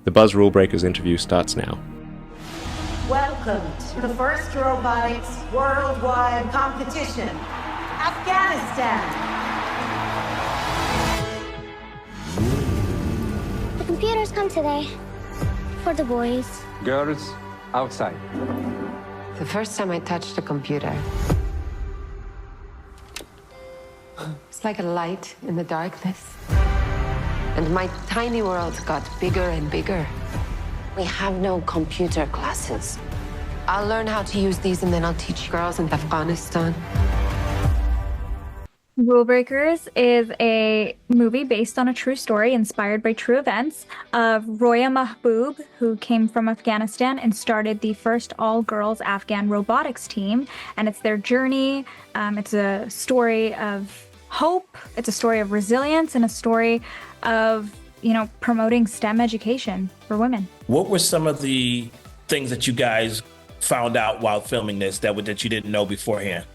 The Buzz Rule Breakers interview starts now. Welcome to the first robotics worldwide competition, Afghanistan. The computers come today for the boys. Girls, outside. The first time I touched a computer, it's like a light in the darkness. And my tiny world got bigger and bigger. We have no computer classes. I'll learn how to use these and then I'll teach girls in Afghanistan. Rule Breakers is a movie based on a true story inspired by true events of Roya Mahboob, who came from Afghanistan and started the first all-girls Afghan robotics team. And it's their journey. It's a story of hope. It's a story of resilience and a story of, promoting STEM education for women. What were some of the things that you guys found out while filming this that you didn't know beforehand?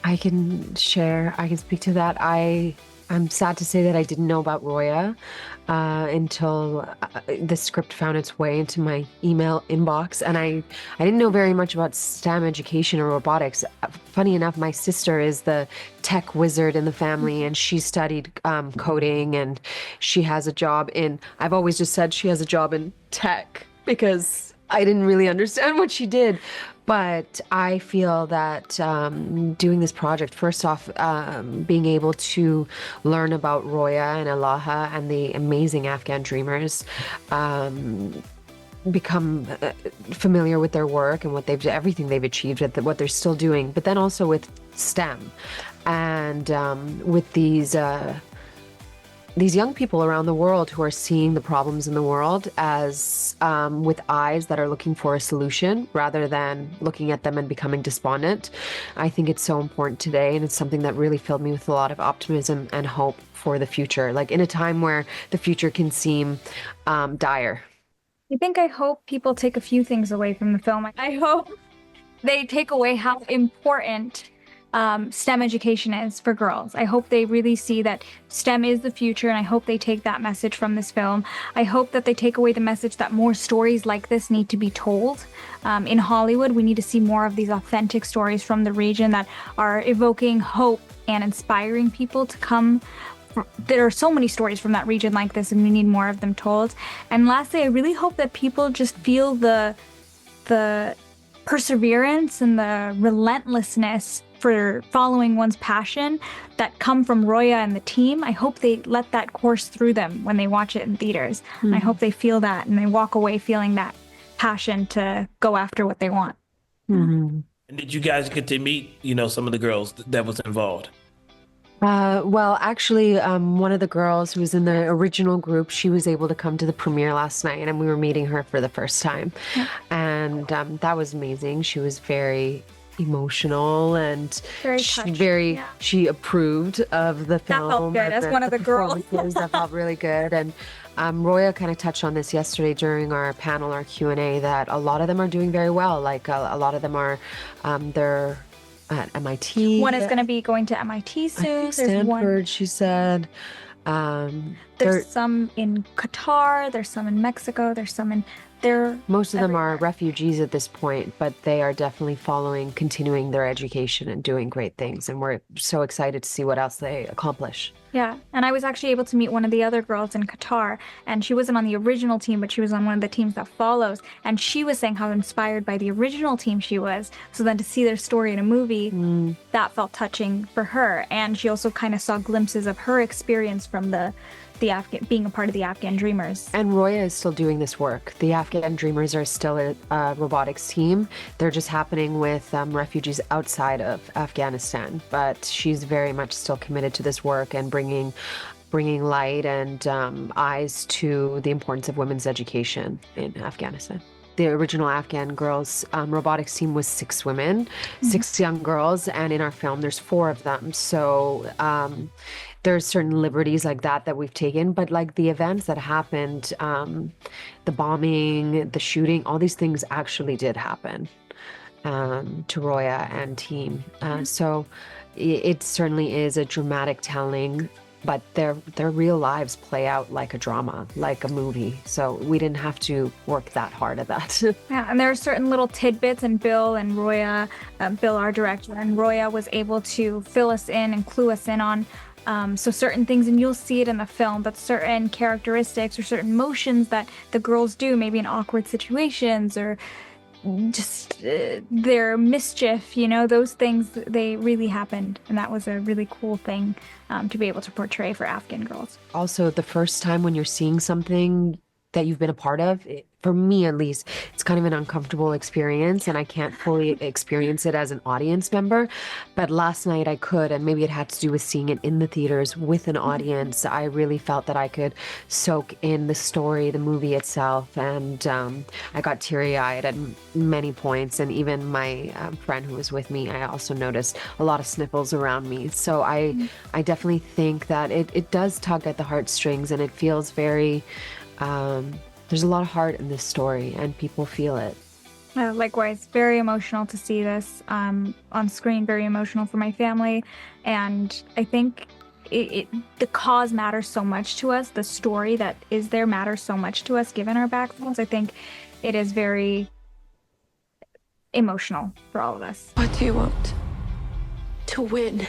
I can speak to that. I'm sad to say that I didn't know about Roya until the script found its way into my email inbox. And I didn't know very much about STEM education or robotics. Funny enough, my sister is the tech wizard in the family, and she studied coding, and she has a job I've always just said she has a job in tech because I didn't really understand what she did. But I feel that doing this project, first off, being able to learn about Roya and Alaha and the amazing Afghan dreamers, become familiar with their work and everything they've achieved, what they're still doing, but then also with STEM and with these young people around the world who are seeing the problems in the world as with eyes that are looking for a solution rather than looking at them and becoming despondent. I think it's so important today, and it's something that really filled me with a lot of optimism and hope for the future, like in a time where the future can seem dire. I hope people take a few things away from the film. I hope they take away how important STEM education is for girls. I hope they really see that STEM is the future, and I hope they take that message from this film. I hope that they take away the message that more stories like this need to be told. In Hollywood, we need to see more of these authentic stories from the region that are evoking hope and inspiring people to come. There are so many stories from that region like this, and we need more of them told. And lastly, I really hope that people just feel the perseverance and the relentlessness for following one's passion that come from Roya and the team. I hope they let that course through them when they watch it in theaters. And I hope they feel that and they walk away feeling that passion to go after what they want. And did you guys get to meet, some of the girls that was involved? Well, actually, one of the girls who was in the original group, she was able to come to the premiere last night, and we were meeting her for the first time. Yeah. And that was amazing. She was very emotional and she approved of the film. That felt good as one of the girls. That felt really good. And Roya kind of touched on this yesterday during our panel, our Q&A, that a lot of them are doing very well. Like a lot of them are, they're at MIT. One is going to be going to MIT soon. Stanford, she said. There's some in Qatar. There's some in Mexico. There's some in most of them are refugees at this point, but they are definitely continuing their education and doing great things. And we're so excited to see what else they accomplish. Yeah. And I was actually able to meet one of the other girls in Qatar, and she wasn't on the original team, but she was on one of the teams that follows. And she was saying how inspired by the original team she was. So then to see their story in a movie, that felt touching for her. And she also kind of saw glimpses of her experience from being a part of the Afghan Dreamers. And Roya is still doing this work. The Afghan Dreamers are still a robotics team. They're just happening with refugees outside of Afghanistan. But she's very much still committed to this work and bringing light and eyes to the importance of women's education in Afghanistan. The original Afghan girls robotics team was 6 women, 6 young girls, and in our film there's 4 of them. So there's certain liberties like that we've taken, but like the events that happened, the bombing, the shooting, all these things actually did happen to Roya and team. So it certainly is a dramatic telling but their real lives play out like a drama, like a movie. So we didn't have to work that hard at that. Yeah, and there are certain little tidbits, and Bill and Roya, Bill, our director, and Roya was able to fill us in and clue us in on so certain things, and you'll see it in the film, but certain characteristics or certain motions that the girls do, maybe in awkward situations or just their mischief, you know, those things, they really happened. And that was a really cool thing to be able to portray for Afghan girls. Also, the first time when you're seeing something that you've been a part of, for me at least, it's kind of an uncomfortable experience, and I can't fully experience it as an audience member. But last night I could, and maybe it had to do with seeing it in the theaters with an audience. I really felt that I could soak in the story, the movie itself, and I got teary-eyed at many points. And even my friend who was with me, I also noticed a lot of sniffles around me. So I definitely think that it does tug at the heartstrings, and it feels very... there's a lot of heart in this story, and people feel it. Likewise, very emotional to see this on screen, very emotional for my family. And I think the cause matters so much to us. The story that is there matters so much to us, given our backgrounds. I think it is very emotional for all of us. What do you want? To win.